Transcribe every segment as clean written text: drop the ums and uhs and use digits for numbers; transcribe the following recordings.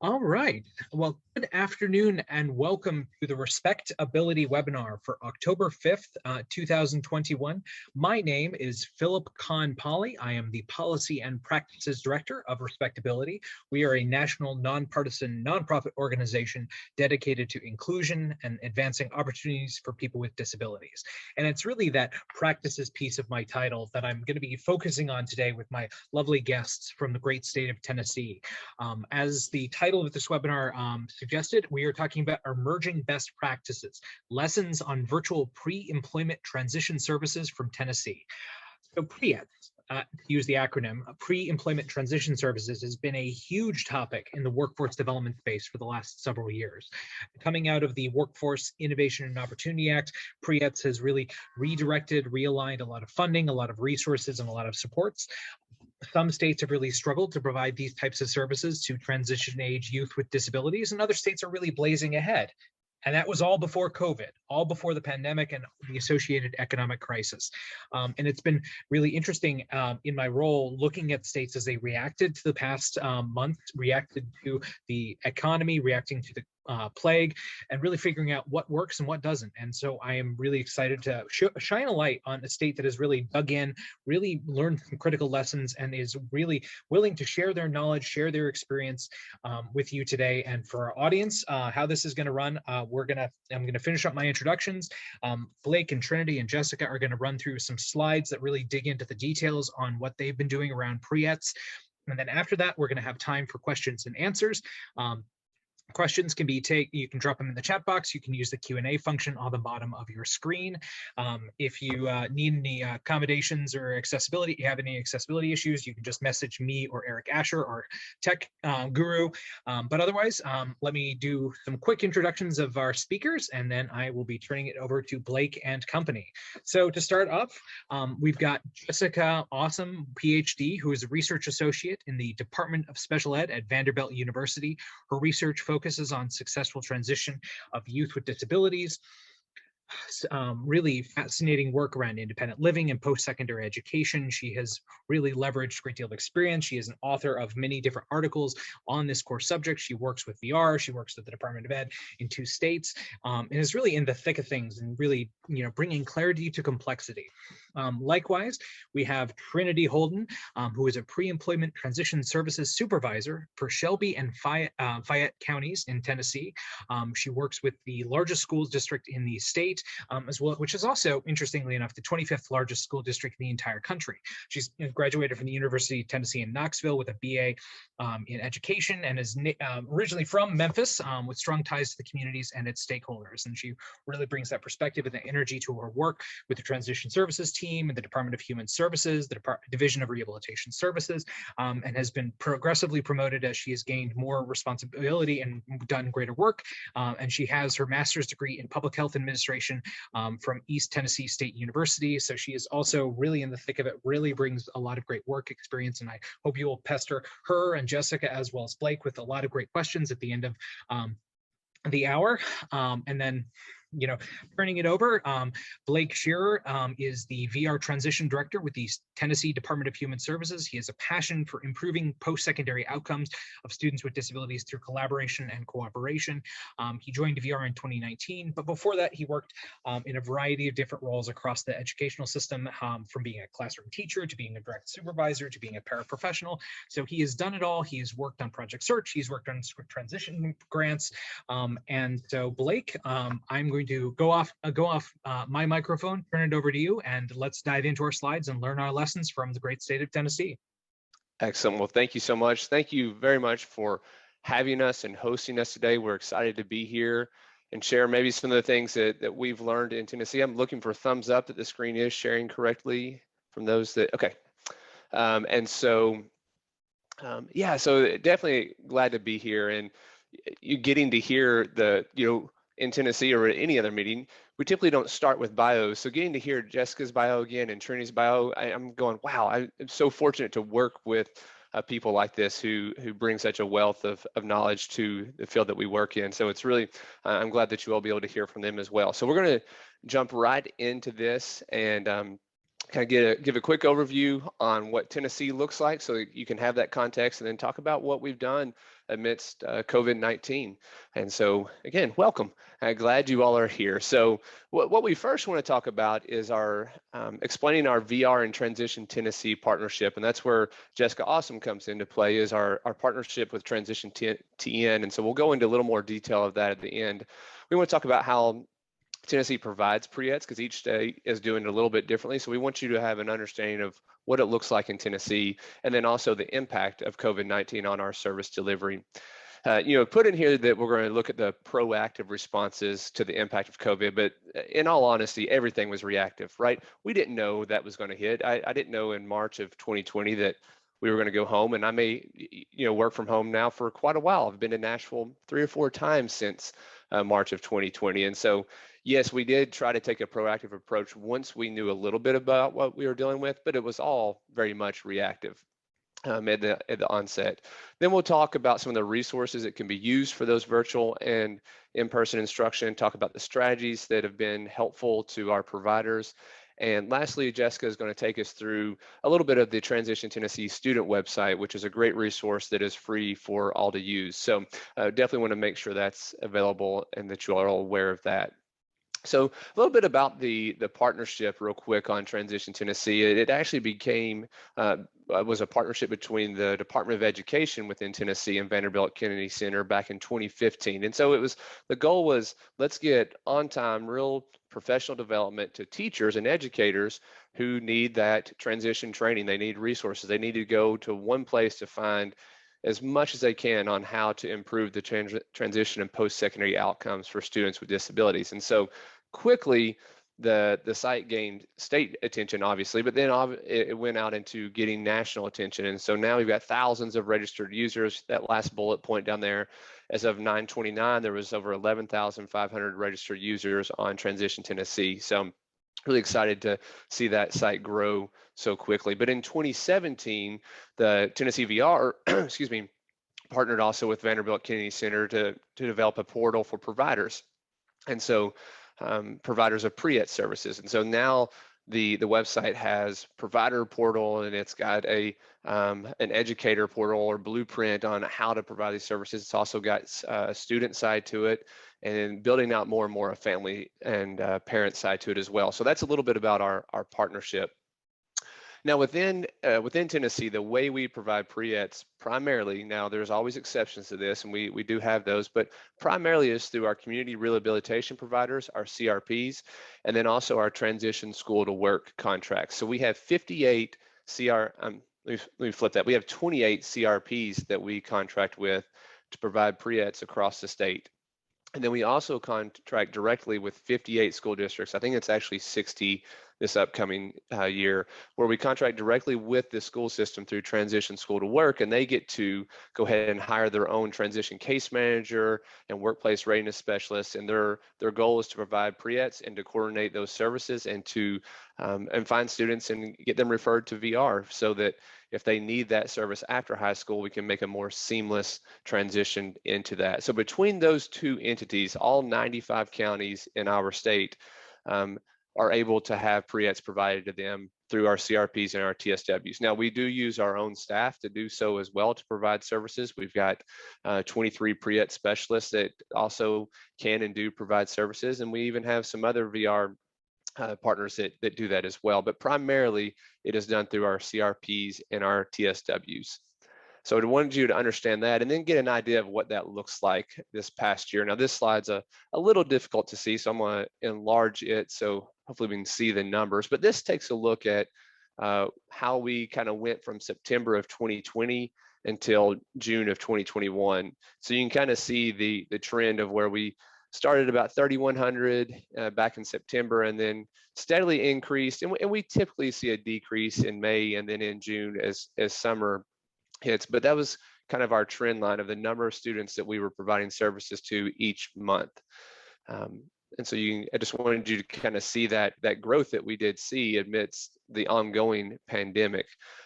All right. Well, good afternoon and welcome to the Respectability webinar for October 5th, 2021. My name is Philip Kahn-Polly. I am the Policy and Practices Director of Respectability. We are a national nonpartisan nonprofit organization dedicated to inclusion and advancing opportunities for people with disabilities. And it's really that practices piece of my title that I'm going to be focusing on today with my lovely guests from the great state of Tennessee. As the title of this webinar suggested, we are talking about emerging best practices, lessons on virtual pre-employment transition services from Tennessee. So Pre-ETS, to use the acronym, Pre-Employment Transition Services has been a huge topic in the workforce development space for the last several years. Coming out of the Workforce Innovation and Opportunity Act, Pre-ETS has really redirected, realigned a lot of funding, a lot of resources, and a lot of supports. Some states have really struggled to provide these types of services to transition age youth with disabilities, and other states are really blazing ahead. And that was all before COVID, all before the pandemic and the associated economic crisis. And it's been really interesting in my role looking at states as they reacted to the past month, reacted to the economy, reacting to the plague, and really figuring out what works and what doesn't. And so I am really excited to shine a light on a state that has really dug in, really learned some critical lessons, and is really willing to share their knowledge, share their experience with you today. And for our audience, how this is going to run, I'm going to finish up my introductions. Blake and Trinity and Jessica are going to run through some slides that really dig into the details on what they've been doing around Pre-ETS. And then after that, we're going to have time for questions and answers. Questions can be you can drop them in the chat box. You can use the Q&A function on the bottom of your screen. If you need any accommodations or accessibility, you have any accessibility issues, you can just message me or Eric Asher, our tech guru. But otherwise, let me do some quick introductions of our speakers, and then I will be turning it over to Blake and company. So to start off, we've got Jessica Awesome, PhD, who is a research associate in the Department of Special Ed at Vanderbilt University. Her research focuses on successful transition of youth with disabilities. Really fascinating work around independent living and post-secondary education. She has really leveraged a great deal of experience. She is an author of many different articles on this core subject. She works with VR, she works with the Department of Ed in 2 states, and is really in the thick of things and really, bringing clarity to complexity. Likewise, we have Trinity Holden, who is a pre-employment transition services supervisor for Shelby and Fayette counties in Tennessee. She works with the largest schools district in the state, as well, which is also, interestingly enough, the 25th largest school district in the entire country. She's graduated from the University of Tennessee in Knoxville with a BA in education, and is originally from Memphis, with strong ties to the communities and its stakeholders. And she really brings that perspective and the energy to her work with the transition services team and the Department of Human Services, the Division of Rehabilitation Services, and has been progressively promoted as she has gained more responsibility and done greater work. And she has her master's degree in public health administration from East Tennessee State University. So she is also really in the thick of it, really brings a lot of great work experience. And I hope you will pester her and Jessica as well as Blake with a lot of great questions at the end of the hour. And then, turning it over, Blake Shearer is the VR Transition Director with the Tennessee Department of Human Services. He has a passion for improving post-secondary outcomes of students with disabilities through collaboration and cooperation. He joined VR in 2019, but before that, he worked in a variety of different roles across the educational system, from being a classroom teacher to being a direct supervisor to being a paraprofessional. So he has done it all. He has worked on Project Search. He's worked on transition grants. And so, Blake, I'm going to go off my microphone, turn it over to you, and let's dive into our slides and learn our lessons from the great state of Tennessee. Excellent. Well, thank you so much. Thank you very much for having us and hosting us today. We're excited to be here and share maybe some of the things that we've learned in Tennessee. I'm looking for a thumbs up that the screen is sharing correctly from those that, okay. Yeah, so definitely glad to be here, and you getting to hear in Tennessee or at any other meeting, we typically don't start with bios. So getting to hear Jessica's bio again and Trinity's bio, I'm going, wow, I'm so fortunate to work with people like this who bring such a wealth of knowledge to the field that we work in. So it's really, I'm glad that you will be able to hear from them as well. So we're going to jump right into this and kind of give a quick overview on what Tennessee looks like so that you can have that context, and then talk about what we've done amidst COVID-19. And so again, welcome. Glad you all are here. So what we first want to talk about is our explaining our VR and Transition Tennessee partnership. And that's where Jessica Awesome comes into play, is our partnership with Transition TN. And so we'll go into a little more detail of that at the end. We want to talk about how Tennessee provides Pre-ETS, because each state is doing it a little bit differently. So we want you to have an understanding of what it looks like in Tennessee, and then also the impact of COVID-19 on our service delivery. Put in here that we're going to look at the proactive responses to the impact of COVID, but in all honesty, everything was reactive, right? We didn't know that was going to hit. I didn't know in March of 2020 that we were going to go home, and I may, work from home now for quite a while. I've been to Nashville 3 or 4 times since March of 2020. And so, yes, we did try to take a proactive approach once we knew a little bit about what we were dealing with, but it was all very much reactive. At the onset. Then we'll talk about some of the resources that can be used for those virtual and in-person instruction, talk about the strategies that have been helpful to our providers. And lastly, Jessica is going to take us through a little bit of the Transition Tennessee student website, which is a great resource that is free for all to use. So definitely want to make sure that's available and that you are all aware of that. So a little bit about the partnership real quick on Transition Tennessee. It actually became, was a partnership between the Department of Education within Tennessee and Vanderbilt Kennedy Center back in 2015. And so the goal was, let's get on time, real professional development to teachers and educators who need that transition training. They need resources. They need to go to one place to find as much as they can on how to improve the transition and post-secondary outcomes for students with disabilities. And so quickly, the site gained state attention, obviously, but then it went out into getting national attention. And so now we've got thousands of registered users. That last bullet point down there, as of 9/29, there was over 11,500 registered users on Transition Tennessee. So I'm really excited to see that site grow so quickly. But in 2017, the Tennessee VR, excuse me, partnered also with Vanderbilt Kennedy Center to develop a portal for providers. And so providers of Pre-ETS services. And so now the website has provider portal, and it's got an educator portal or blueprint on how to provide these services. It's also got a student side to it, and building out more and more a family and parent side to it as well. So that's a little bit about our partnership. Now within Tennessee, the way we provide Pre-ETS primarily, now there's always exceptions to this, and we do have those, but primarily is through our community rehabilitation providers, our CRPs, and then also our transition school to work contracts. So we have 58 let me flip that. We have 28 CRPs that we contract with to provide Pre-ETS across the state. And then we also contract directly with 58 school districts. I think it's actually 60 this upcoming year, where we contract directly with the school system through Transition School to Work, and they get to go ahead and hire their own transition case manager and workplace readiness specialist. And their goal is to provide Pre-ETS and to coordinate those services and to and find students and get them referred to VR, so that if they need that service after high school, we can make a more seamless transition into that. So between those two entities, all 95 counties in our state are able to have Pre-ETS provided to them through our CRPs and our TSWs. Now, we do use our own staff to do so as well to provide services. We've got 23 Pre-ETS specialists that also can and do provide services, and we even have some other VR partners that do that as well. But primarily, it is done through our CRPs and our TSWs. So I wanted you to understand that and then get an idea of what that looks like this past year. Now, this slide's a little difficult to see, so I'm going to enlarge it so hopefully we can see the numbers. But this takes a look at how we kind of went from September of 2020 until June of 2021. So you can kind of see the trend of where we started about 3,100 back in September, and then steadily increased. And we typically see a decrease in May and then in June as summer hits. But that was kind of our trend line of the number of students that we were providing services to each month. And so I just wanted you to kind of see that growth that we did see amidst the ongoing pandemic.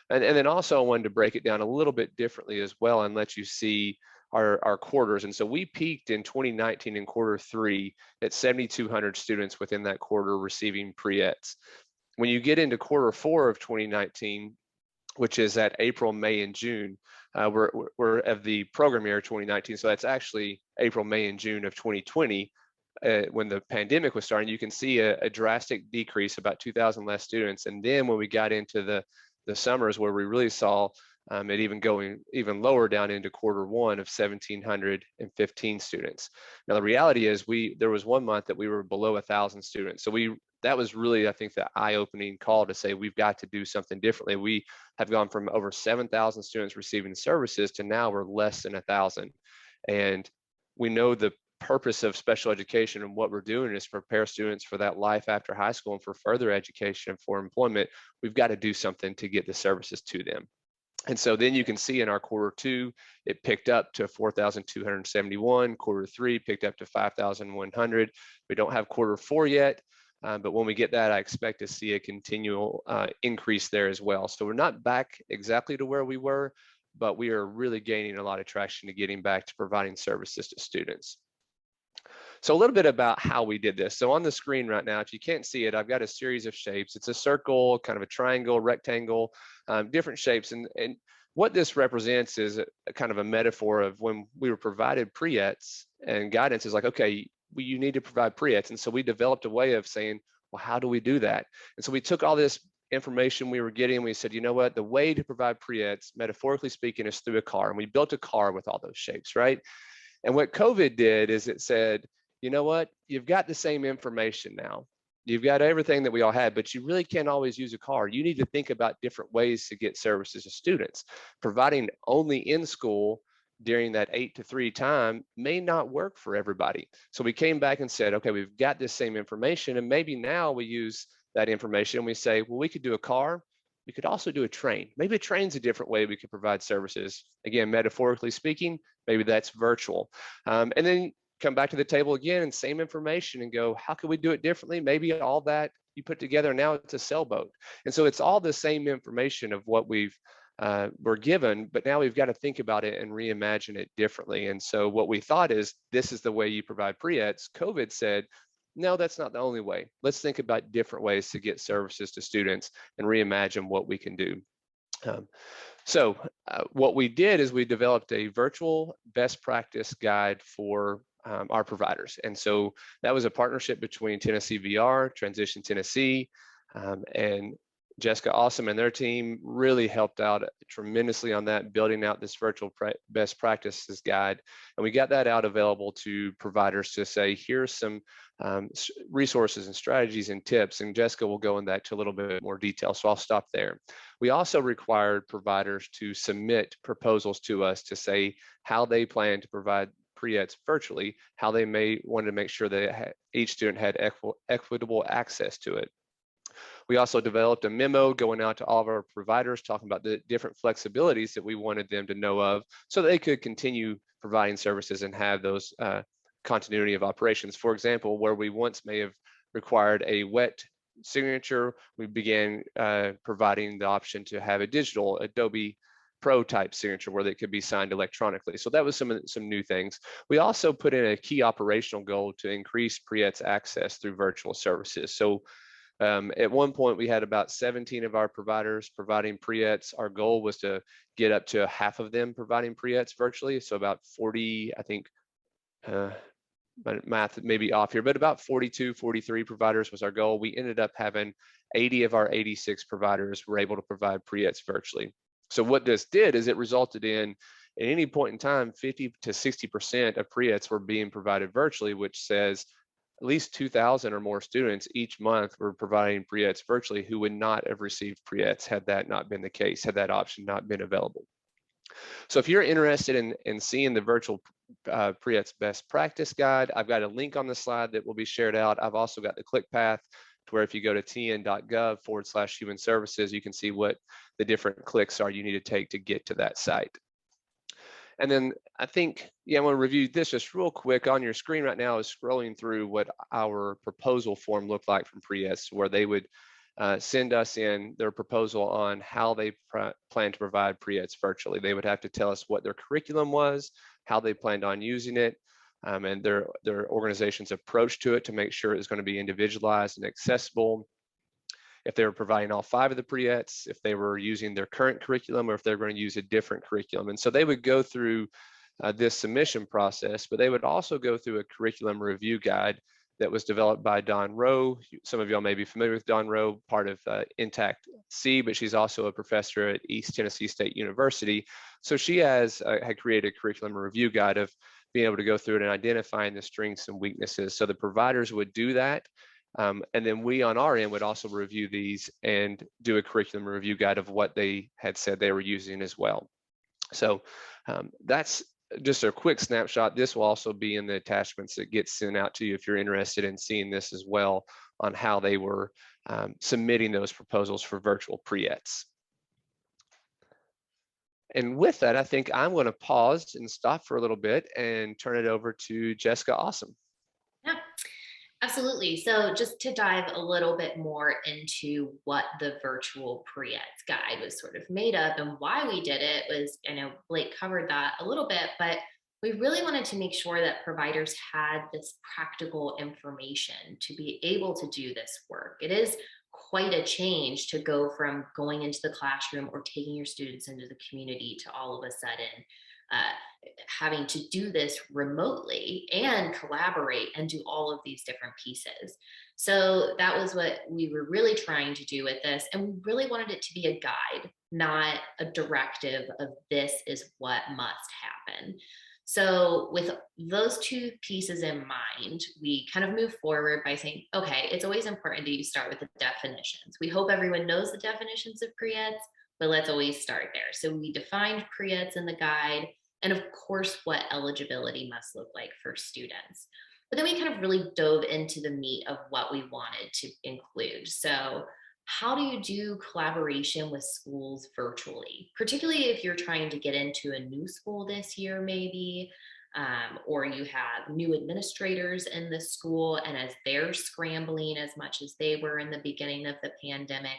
And then also I wanted to break it down a little bit differently as well and let you see our quarters. And so we peaked in 2019 in Q3 at 7,200 students within that quarter receiving Pre-ETS. When you get into Q4 of 2019, which is at April, May, and June, we're of the program year 2019, so that's actually April, May, and June of 2020. When the pandemic was starting, you can see a drastic decrease, about 2,000 less students. And then when we got into the summers, where we really saw it even going even lower down into quarter one of 1,715 students. Now the reality is there was one month that we were below 1,000 students. So that was really, I think, the eye-opening call to say we've got to do something differently. We have gone from over 7,000 students receiving services to now we're less than 1,000. And we know the purpose of special education and what we're doing is prepare students for that life after high school and for further education and for employment. We've got to do something to get the services to them. And so then you can see in our quarter two, it picked up to 4,271. Quarter three picked up to 5,100. We don't have quarter four yet, but when we get that, I expect to see a continual increase there as well. So we're not back exactly to where we were, but we are really gaining a lot of traction to getting back to providing services to students. So a little bit about how we did this. So on the screen right now, if you can't see it, I've got a series of shapes. It's a circle, kind of a triangle, rectangle, different shapes. And what this represents is a kind of a metaphor of when we were provided pre-ETS, and guidance is like, okay, you need to provide pre-ETS. And so we developed a way of saying, well, how do we do that? And so we took all this information we were getting, and we said, you know what, the way to provide pre-ETS, metaphorically speaking, is through a car. And we built a car with all those shapes, right? And what COVID did is it said, you know what, you've got the same information now. You've got everything that we all had, but you really can't always use a car. You need to think about different ways to get services to students. Providing only in school during that 8 to 3 time may not work for everybody. So we came back and said, okay, we've got this same information, and maybe now we use that information and we say, well, we could do a car. We could also do a train. Maybe a train's a different way we could provide services. Again, metaphorically speaking, maybe that's virtual. And then come back to the table again and same information and go, how can we do it differently? Maybe all that you put together, now it's a sailboat. And so it's all the same information of what we're given, but now we've got to think about it and reimagine it differently. And so what we thought is, this is the way you provide pre-ETS. COVID said, no, that's not the only way. Let's think about different ways to get services to students and reimagine what we can do. So what we did is we developed a virtual best practice guide for our providers. And so that was a partnership between Tennessee VR, Transition Tennessee, and Jessica Awesome and their team really helped out tremendously on that, building out this virtual best practices guide. And we got that out available to providers to say, here's some resources and strategies and tips. And Jessica will go into that to a little bit more detail, so I'll stop there. We also required providers to submit proposals to us to say how they plan to provide pre-ETS virtually, how they may want to make sure that each student had equitable access to it. We also developed a memo going out to all of our providers talking about the different flexibilities that we wanted them to know of so they could continue providing services and have those continuity of operations. For example, where we once may have required a wet signature, we began providing the option to have a digital Adobe Pro type signature where they could be signed electronically. So that was some new things. We also put in a key operational goal to increase pre-ETS access through virtual services. So at one point, we had about 17 of our providers providing pre-ETS. Our goal was to get up to half of them providing pre-ETS virtually. So about 40, I think, my math may be off here, but about 42, 43 providers was our goal. We ended up having 80 of our 86 providers were able to provide pre-ETS virtually. So what this did is it resulted in, at any point in time, 50 to 60% of pre-ETS were being provided virtually, which says at least 2,000 or more students each month were providing pre-ETS virtually who would not have received pre-ETS had that not been the case, had that option not been available. So if you're interested in seeing the virtual pre-ETS best practice guide, I've got a link on the slide that will be shared out. I've also got the click path to where if you go to tn.gov/human services, you can see what the different clicks are you need to take to get to that site. And then I think, I want to review this just real quick. On your screen right now is scrolling through what our proposal form looked like from Pre-ETS, where they would send us in their proposal on how they plan to provide Pre-ETS virtually. They would have to tell us what their curriculum was, how they planned on using it, and their organization's approach to it to make sure it's going to be individualized and accessible. if they were providing all 5 of the pre-ETS, if they were using their current curriculum, or if they're going to use a different curriculum. And so they would go through this submission process, but they would also go through a curriculum review guide that was developed by Dawn Rowe. Some of y'all may be familiar with Dawn Rowe, part of Intact C, but she's also a professor at East Tennessee State University. So she had created a curriculum review guide of being able to go through it and identifying the strengths and weaknesses. So the providers would do that. And then we on our end would also review these and do a curriculum review guide of what they had said they were using as well. So that's just a quick snapshot. This will also be in the attachments that get sent out to you if you're interested in seeing this as well, on how they were submitting those proposals for virtual pre-ETS. And with that, I think I'm going to pause and stop for a little bit and turn it over to Jessica Awesome. Yeah, absolutely. So just to dive a little bit more into what the virtual pre-ETS guide was sort of made of and why we did it was, I know Blake covered that a little bit, but we really wanted to make sure that providers had this practical information to be able to do this work. It is quite a change to go from going into the classroom or taking your students into the community to all of a sudden having to do this remotely and collaborate and do all of these different pieces. So that was what we were really trying to do with this. And we really wanted it to be a guide, not a directive of this is what must happen. So with those two pieces in mind, we kind of move forward by saying, okay, it's always important that you start with the definitions. We hope everyone knows the definitions of pre-ETS, but let's always start there. So we defined pre-ETS in the guide, and of course, what eligibility must look like for students. But then we kind of really dove into the meat of what we wanted to include. So how do you do collaboration with schools virtually, particularly if you're trying to get into a new school this year, maybe, or you have new administrators in the school, and as they're scrambling as much as they were in the beginning of the pandemic.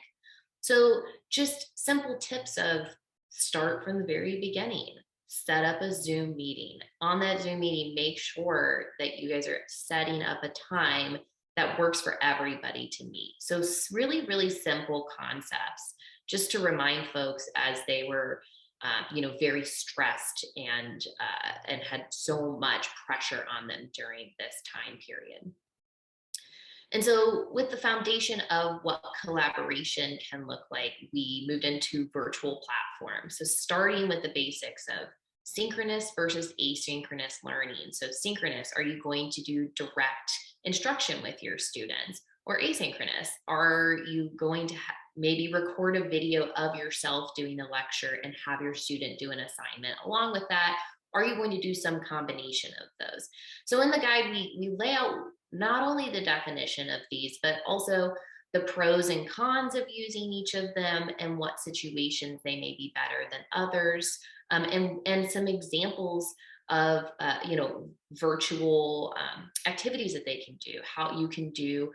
So just simple tips of start from the very beginning, set up a Zoom meeting. On that Zoom meeting, make sure that you guys are setting up a time that works for everybody to meet. So really, really simple concepts, just to remind folks as they were, very stressed and had so much pressure on them during this time period. And so with the foundation of what collaboration can look like, we moved into virtual platforms. So starting with the basics of synchronous versus asynchronous learning. So synchronous, are you going to do direct instruction with your students? Or asynchronous, are you going to maybe record a video of yourself doing a lecture and have your student do an assignment along with that? Are you going to do some combination of those? So in the guide, we lay out not only the definition of these, but also the pros and cons of using each of them and what situations they may be better than others, and some examples of virtual activities that they can do, how you can do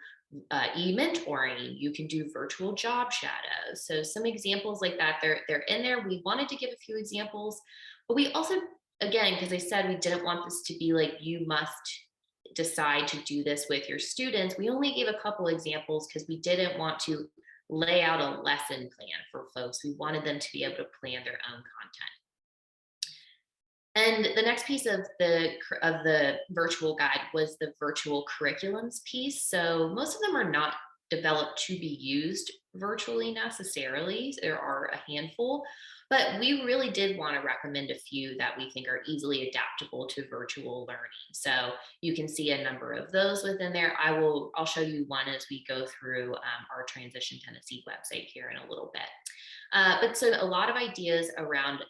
e-mentoring, you can do virtual job shadows. So some examples like that, they're in there. We wanted to give a few examples, but we also, again, because I said we didn't want this to be like you must decide to do this with your students, we only gave a couple examples because we didn't want to lay out a lesson plan for folks. We wanted them to be able to plan their own content. And the next piece of the virtual guide was the virtual curriculums piece. So most of them are not developed to be used virtually necessarily. There are a handful, but we really did want to recommend a few that we think are easily adaptable to virtual learning. So you can see a number of those within there. I'll show you one as we go through our Transition Tennessee website here in a little bit. But so a lot of ideas around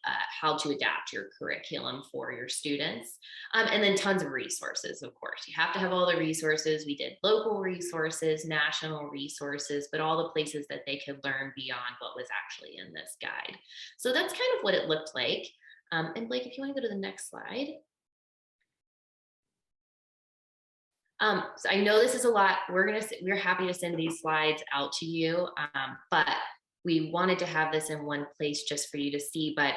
how to adapt your curriculum for your students, and then tons of resources, of course. You have to have all the resources. We did local resources, national resources, but all the places that they could learn beyond what was actually in this guide. So that's kind of what it looked like. And Blake, if you want to go to the next slide. So I know this is a lot. We're happy to send these slides out to you, but we wanted to have this in one place just for you to see. But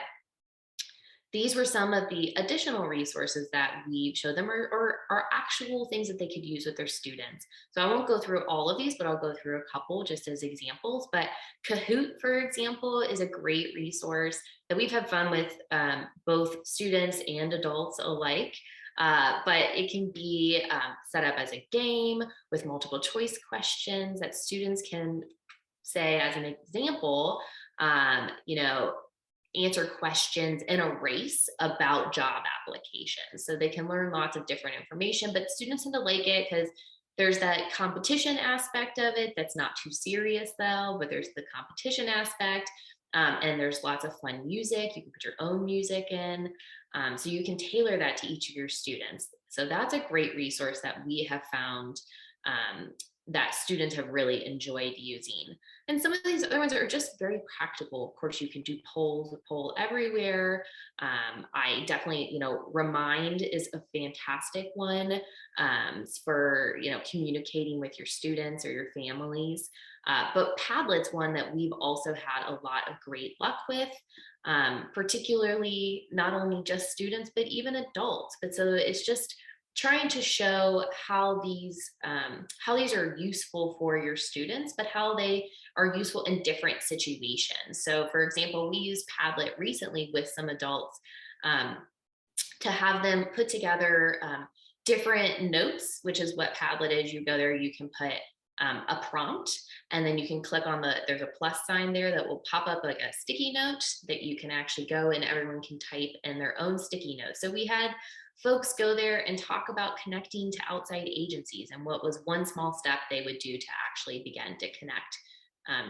these were some of the additional resources that we showed them, or are actual things that they could use with their students. So I won't go through all of these, but I'll go through a couple just as examples. But Kahoot, for example, is a great resource that we've had fun with, both students and adults alike. But it can be set up as a game with multiple choice questions that students can say, as an example, you know, answer questions in a race about job applications. So they can learn lots of different information, but students tend to like it because there's that competition aspect of it that's not too serious though, but there's the competition aspect. And there's lots of fun music. You can put your own music in. So you can tailor that to each of your students. So that's a great resource that we have found that students have really enjoyed using. And some of these other ones are just very practical. Of course, you can do polls, poll everywhere. I definitely, you know, Remind is a fantastic one for, you know, communicating with your students or your families. But Padlet's one that we've also had a lot of great luck with, particularly not only just students, but even adults. But so it's just trying to show how these are useful for your students, but how they are useful in different situations. So for example, we used Padlet recently with some adults to have them put together different notes, which is what Padlet is. You go there, you can put a prompt, and then you can click on there's a plus sign there that will pop up like a sticky note that you can actually go and everyone can type in their own sticky note. So we had folks go there and talk about connecting to outside agencies and what was one small step they would do to actually begin to connect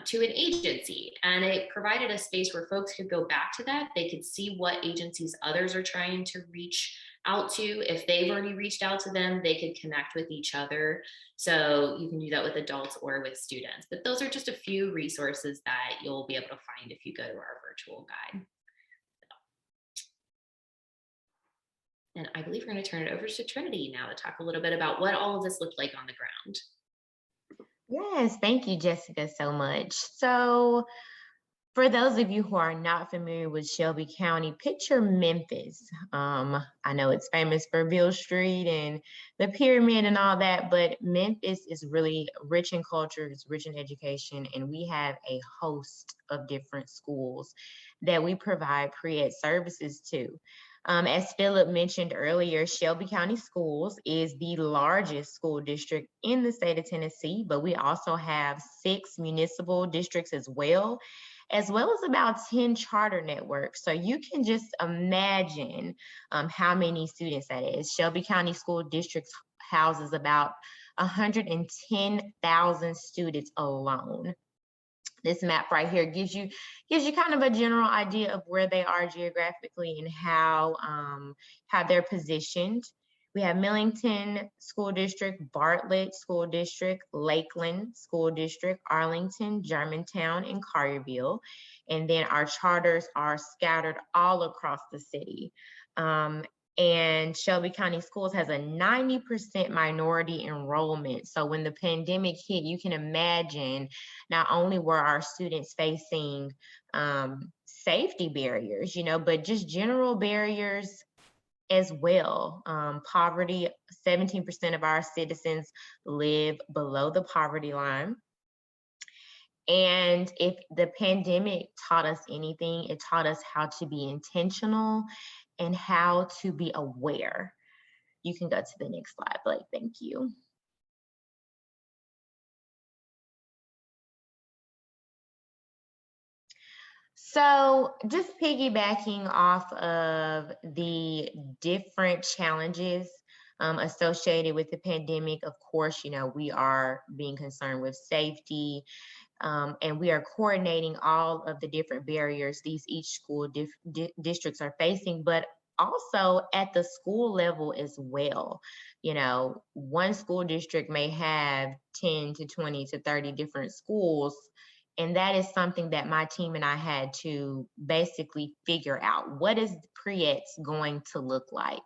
to an agency. And it provided a space where folks could go back to that. They could see what agencies others are trying to reach out to. If they've already reached out to them, they could connect with each other. So you can do that with adults or with students. But those are just a few resources that you'll be able to find if you go to our virtual guide. And I believe we're going to turn it over to Trinity now to talk a little bit about what all of this looked like on the ground. Yes, thank you, Jessica, so much. So for those of you who are not familiar with Shelby County, picture Memphis. I know it's famous for Beale Street and the pyramid and all that, but Memphis is really rich in culture, it's rich in education, and we have a host of different schools that we provide pre-ed services to. As Philip mentioned earlier, Shelby County Schools is the largest school district in the state of Tennessee, but we also have 6 municipal districts as well as about 10 charter networks. So you can just imagine how many students that is. Shelby County School District houses about 110,000 students alone. This map right here gives you kind of a general idea of where they are geographically and how they're positioned. We have Millington School District, Bartlett School District, Lakeland School District, Arlington, Germantown, and Collierville. And then our charters are scattered all across the city. And Shelby County Schools has a 90% minority enrollment. So when the pandemic hit, you can imagine not only were our students facing safety barriers, you know, but just general barriers as well. Poverty, 17% of our citizens live below the poverty line. And if the pandemic taught us anything, it taught us how to be intentional and how to be aware. You can go to the next slide, Blake. Thank you. So just piggybacking off of the different challenges associated with the pandemic, of course, you know, we are being concerned with safety, and we are coordinating all of the different barriers each school districts are facing, but also at the school level as well. You know, one school district may have 10 to 20 to 30 different schools, and that is something that my team and I had to basically figure out. What is pre-ETS going to look like?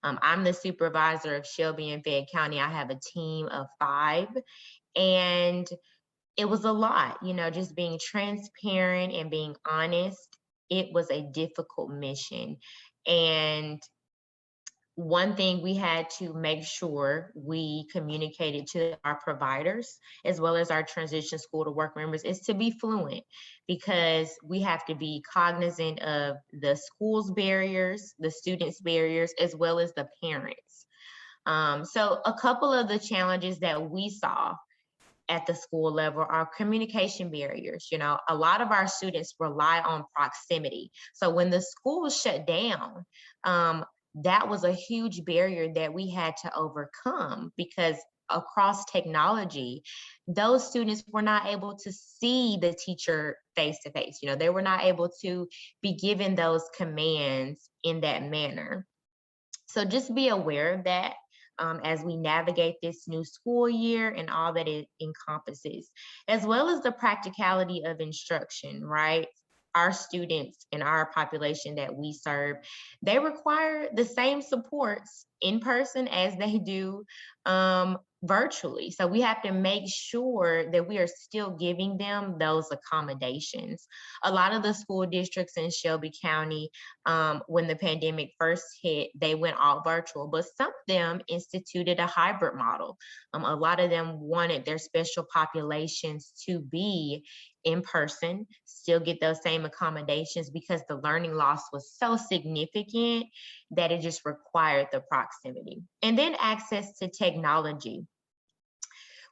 I'm the supervisor of Shelby and Fayette County. I have a team of 5, and it was a lot, you know, just being transparent and being honest. It was a difficult mission. And one thing we had to make sure we communicated to our providers as well as our transition school to work members is to be fluent, because we have to be cognizant of the school's barriers, the students' barriers, as well as the parents. So a couple of the challenges that we saw at the school level are communication barriers. You know, a lot of our students rely on proximity. So when the school shut down, that was a huge barrier that we had to overcome, because across technology, those students were not able to see the teacher face to face. You know, they were not able to be given those commands in that manner. So just be aware of that as we navigate this new school year and all that it encompasses, as well as the practicality of instruction, right? Our students in our population that we serve, they require the same supports in person as they do virtually. So we have to make sure that we are still giving them those accommodations. A lot of the school districts in Shelby County, when the pandemic first hit, they went all virtual, but some of them instituted a hybrid model. A lot of them wanted their special populations to be in person, still get those same accommodations, because the learning loss was so significant that it just required the proximity. And then access to technology.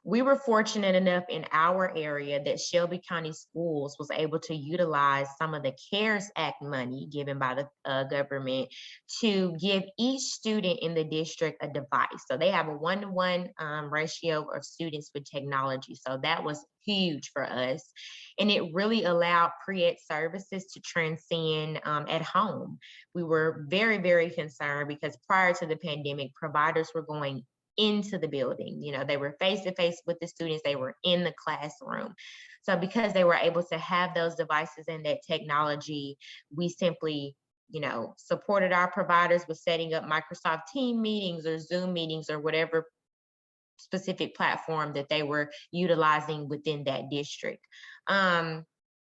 We were fortunate enough in our area that Shelby County Schools was able to utilize some of the CARES Act money given by the government to give each student in the district a device. So they have a 1-to-1 ratio of students with technology. So that was huge for us. And it really allowed Pre-ETS services to transcend at home. We were very, very concerned because prior to the pandemic, providers were going into the building. You know, they were face to face with the students, they were in the classroom. So because they were able to have those devices and that technology, we simply, you know, supported our providers with setting up Microsoft Teams meetings or Zoom meetings or whatever specific platform that they were utilizing within that district.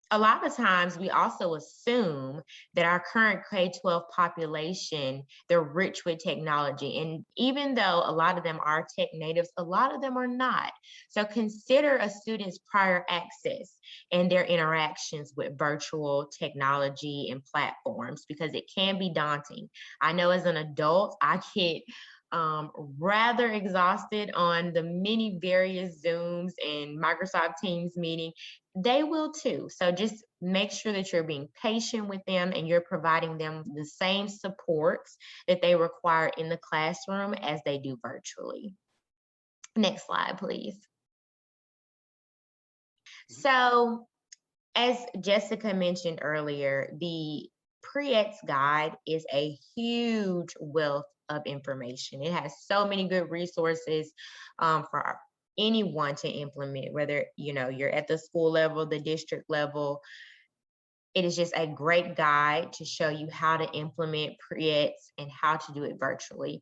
A lot of times we also assume that our current K-12 population, they're rich with technology. And even though a lot of them are tech natives, a lot of them are not. So consider a student's prior access and their interactions with virtual technology and platforms, because it can be daunting. I know as an adult, I get rather exhausted on the many various Zooms and Microsoft Teams meeting. They will too. So just make sure that you're being patient with them and you're providing them the same supports that they require in the classroom as they do virtually. Next slide, please. So as Jessica mentioned earlier, the Pre-ETS guide is a huge wealth of information. It has so many good resources for anyone to implement, whether you're at the school level, the district level. It is just a great guide to show you how to implement Pre-ETS and how to do it virtually.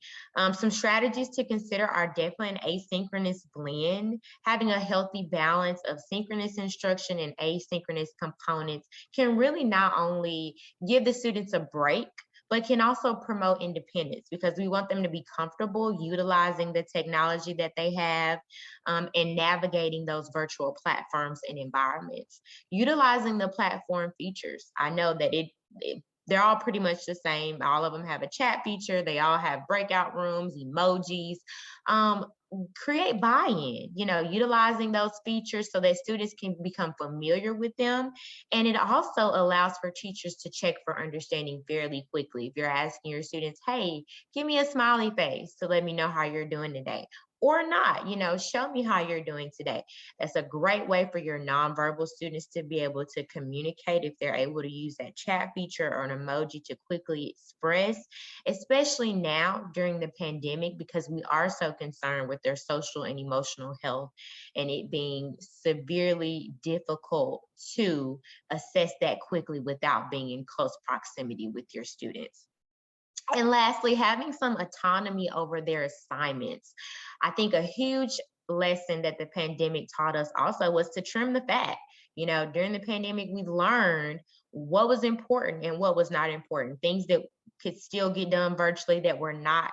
Some strategies to consider are definitely an asynchronous blend. Having a healthy balance of synchronous instruction and asynchronous components can really not only give the students a break, but can also promote independence, because we want them to be comfortable utilizing the technology that they have and navigating those virtual platforms and environments. Utilizing the platform features. I know that they're all pretty much the same. All of them have a chat feature. They all have breakout rooms, emojis. Create buy-in, utilizing those features so that students can become familiar with them. And it also allows for teachers to check for understanding fairly quickly. If you're asking your students, hey, give me a smiley face to let me know how you're doing today, or not, show me how you're doing today. That's a great way for your nonverbal students to be able to communicate if they're able to use that chat feature or an emoji to quickly express, especially now during the pandemic, because we are so concerned with their social and emotional health and it being severely difficult to assess that quickly without being in close proximity with your students. And lastly, having some autonomy over their assignments. I think a huge lesson that the pandemic taught us also was to trim the fat. During the pandemic, we learned what was important and what was not important, things that could still get done virtually that were not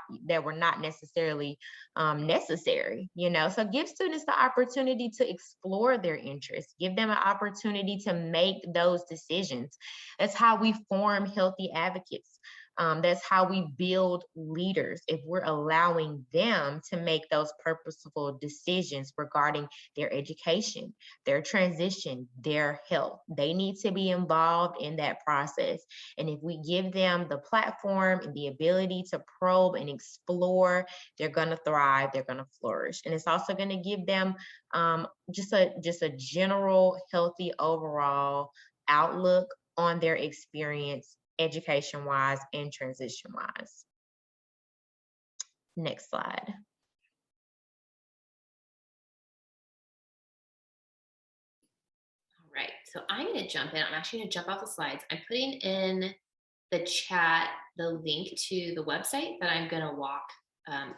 necessarily necessary, you know. So give students the opportunity to explore their interests, give them an opportunity to make those decisions. That's how we form healthy advocates. That's how we build leaders, if we're allowing them to make those purposeful decisions regarding their education, their transition, their health. They need to be involved in that process. And if we give them the platform and the ability to probe and explore, they're going to thrive, they're going to flourish. And it's also going to give them just a general healthy overall outlook on their experience, education-wise and transition-wise. Next slide. All right, so I'm going to jump in. I'm actually going to jump off the slides. I'm putting in the chat the link to the website that I'm going to walk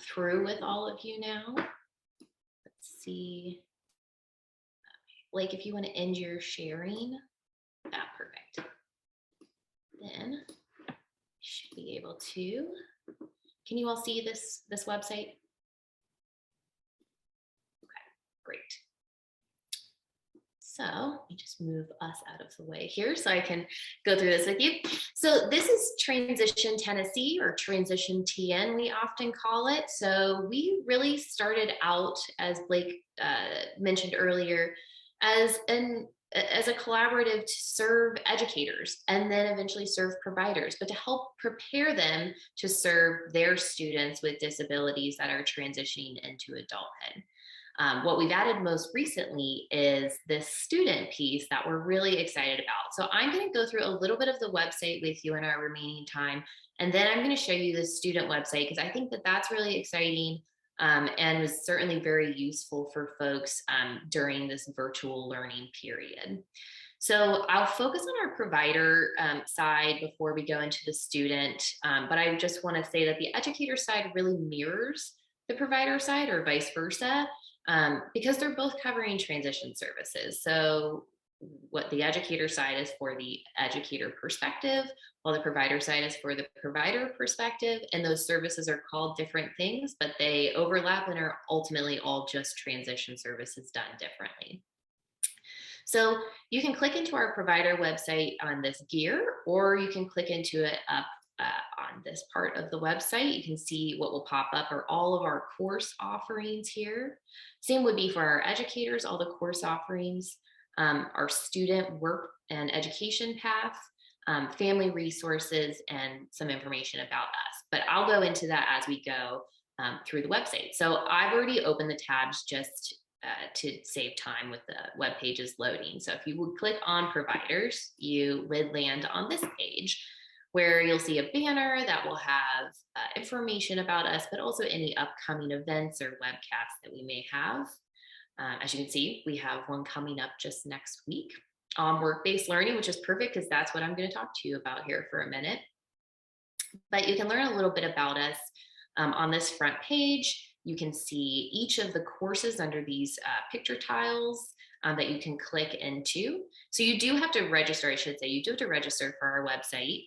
through with all of you now. Let's see. Blake, if you want to end your sharing, perfect. Then you should be able to. Can you all see this website? Okay, great. So let me just move us out of the way here so I can go through this with you. So this is Transition Tennessee, or Transition TN, we often call it. So we really started out, as Blake mentioned earlier, as a collaborative to serve educators and then eventually serve providers, but to help prepare them to serve their students with disabilities that are transitioning into adulthood. What we've added most recently is this student piece that we're really excited about. So I'm going to go through a little bit of the website with you in our remaining time, and then I'm going to show you the student website, because I think that that's really exciting and was certainly very useful for folks during this virtual learning period. So I'll focus on our provider side before we go into the student, but I just want to say that the educator side really mirrors the provider side, or vice versa, because they're both covering transition services. So what the educator side is for the educator perspective, while the provider side is for the provider perspective, and those services are called different things, but they overlap and are ultimately all just transition services done differently. So you can click into our provider website on this gear, or you can click into it up on this part of the website. You can see what will pop up are all of our course offerings here. Same would be for our educators, all the course offerings, our student work and education path, family resources, and some information about us. But I'll go into that as we go through the website. So I've already opened the tabs just to save time with the web pages loading. So if you would click on providers, you would land on this page where you'll see a banner that will have information about us, but also any upcoming events or webcasts that we may have. As you can see, we have one coming up just next week on work-based learning, which is perfect because that's what I'm going to talk to you about here for a minute. But you can learn a little bit about us on this front page. You can see each of the courses under these picture tiles that you can click into. So you do have to register, I should say, you do have to register for our website,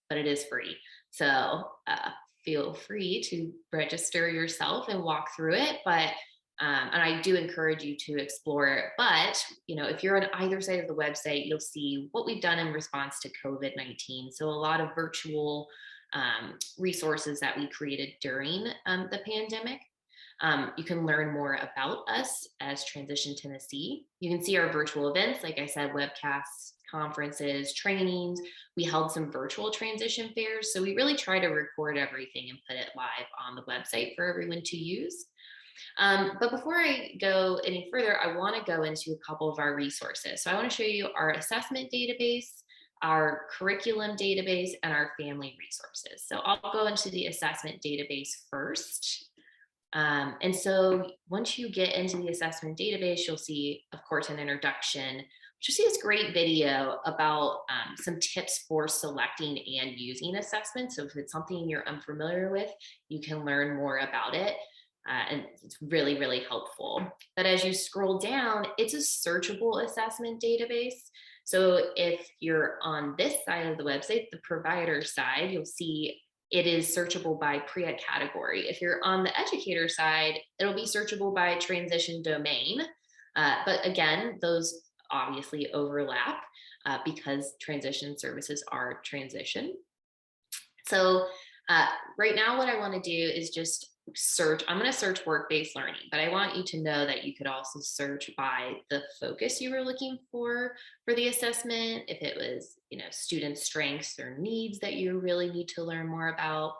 but it is free. So feel free to register yourself and walk through it. But and I do encourage you to explore it. But if you're on either side of the website, you'll see what we've done in response to COVID-19. So a lot of virtual resources that we created during the pandemic. You can learn more about us as Transition Tennessee. You can see our virtual events, like I said, webcasts, conferences, trainings. We held some virtual transition fairs. So we really try to record everything and put it live on the website for everyone to use. But before I go any further, I want to go into a couple of our resources. So I want to show you our assessment database, our curriculum database, and our family resources. So I'll go into the assessment database first. And so once you get into the assessment database, you'll see, of course, an introduction. You'll see this great video about some tips for selecting and using assessments. So if it's something you're unfamiliar with, you can learn more about it. And it's really, really helpful. But as you scroll down, it's a searchable assessment database. So if you're on this side of the website, the provider side, you'll see it is searchable by pre-ed category. If you're on the educator side, it'll be searchable by transition domain. But again, those obviously overlap because transition services are transition. So right now what I want to do is just search. I'm going to search work-based learning, but I want you to know that you could also search by the focus you were looking for the assessment. If it was, student strengths or needs that you really need to learn more about.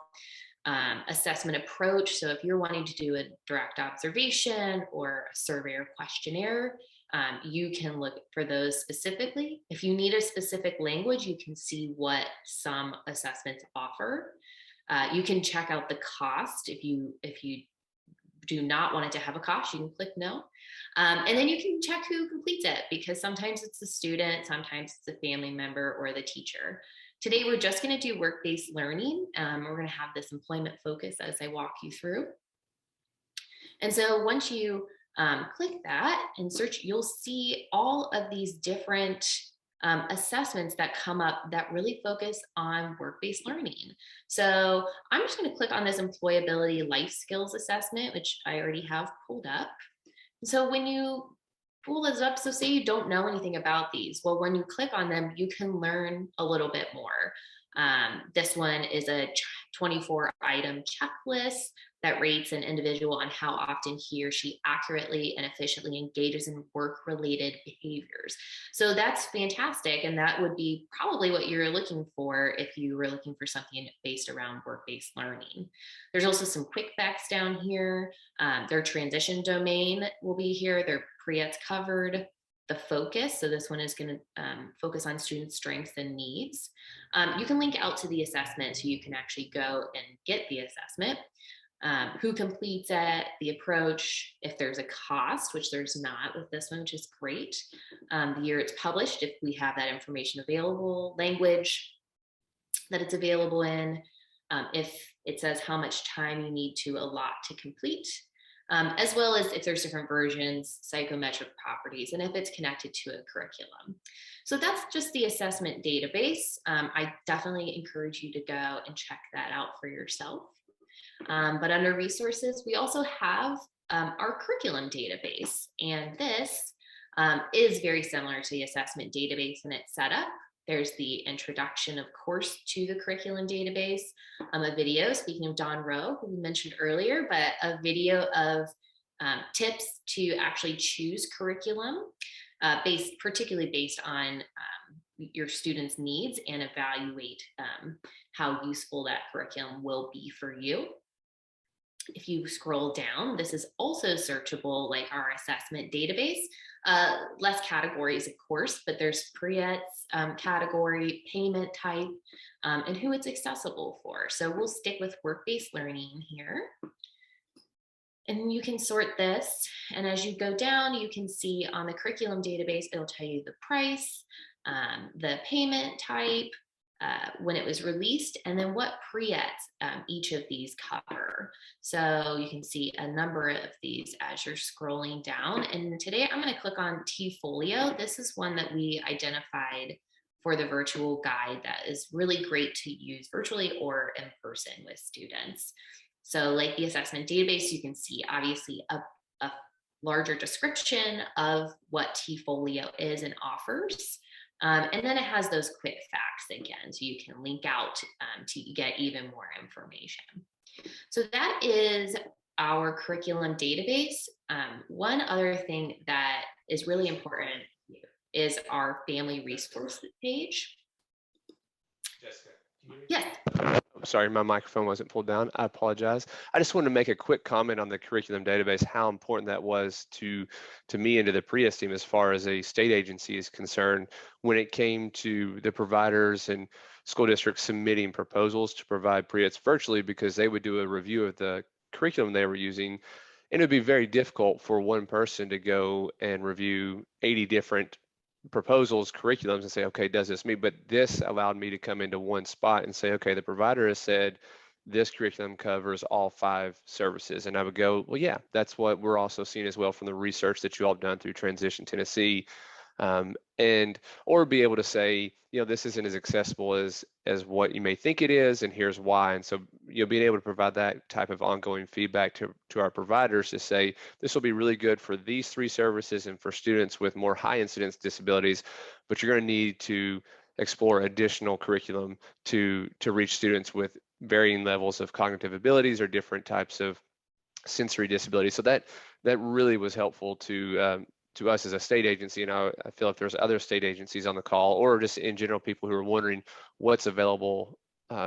Assessment approach. So if you're wanting to do a direct observation or a survey or questionnaire, you can look for those specifically. If you need a specific language, you can see what some assessments offer. You can check out the cost. If you do not want it to have a cost, you can click no. And then you can check who completes it, because sometimes it's the student, sometimes it's a family member or the teacher. Today, we're just going to do work-based learning. We're going to have this employment focus as I walk you through. And so once you click that and search, you'll see all of these different assessments that come up that really focus on work-based learning. So I'm just going to click on this employability life skills assessment, which I already have pulled up. So when you pull this up, so say you don't know anything about these, well, when you click on them, you can learn a little bit more. This one is a 24-item checklist that rates an individual on how often he or she accurately and efficiently engages in work-related behaviors. So that's fantastic, and that would be probably what you're looking for if you were looking for something based around work-based learning. There's also some quick facts down here. Their transition domain will be here. Their pre-ETS covered. The focus, so this one is going to focus on student strengths and needs. You can link out to the assessment so you can actually go and get the assessment. Who completes it, the approach, if there's a cost, which there's not with this one, which is great. The year it's published, if we have that information available, language that it's available in, if it says how much time you need to allot to complete, as well as if there's different versions, psychometric properties, and if it's connected to a curriculum. So that's just the assessment database. I definitely encourage you to go and check that out for yourself. But under resources, we also have our curriculum database, and this is very similar to the assessment database in its setup. There's the introduction, of course, to the curriculum database, a video, speaking of Don Rowe, who we mentioned earlier, but a video of tips to actually choose curriculum, particularly based on your students' needs, and evaluate how useful that curriculum will be for you. If you scroll down, this is also searchable like our assessment database. Less categories, of course, but there's pre-ETS category, payment type, and who it's accessible for. So we'll stick with work-based learning here. And you can sort this. And as you go down, you can see on the curriculum database, it'll tell you the price, the payment type, when it was released, and then what pre-ETS each of these cover. So you can see a number of these as you're scrolling down. And today I'm going to click on T-Folio. This is one that we identified for the virtual guide that is really great to use virtually or in person with students. So like the assessment database, you can see obviously a larger description of what T-Folio is and offers. And then it has those quick facts again, so you can link out to get even more information. So that is our curriculum database. One other thing that is really important is our family resources page. Jessica, can you Yes. Sorry, my microphone wasn't pulled down. I apologize. I just wanted to make a quick comment on the curriculum database, how important that was to me and to the Pre-ETS team as far as a state agency is concerned when it came to the providers and school districts submitting proposals to provide Pre-ETS virtually, because they would do a review of the curriculum they were using. And it would be very difficult for one person to go and review 80 different proposals, curriculums, and say, okay, does this meet? But this allowed me to come into one spot and say, okay, the provider has said this curriculum covers all 5 services. And I would go, well, yeah, that's what we're also seeing as well from the research that you all have done through Transition Tennessee. And or be able to say, this isn't as accessible as what you may think it is, and here's why. And so, being able to provide that type of ongoing feedback to our providers to say, this will be really good for these 3 services and for students with more high incidence disabilities, but you're going to need to explore additional curriculum to reach students with varying levels of cognitive abilities or different types of sensory disabilities. So that really was helpful to us as a state agency. And I feel if there's other state agencies on the call, or just in general, people who are wondering what's available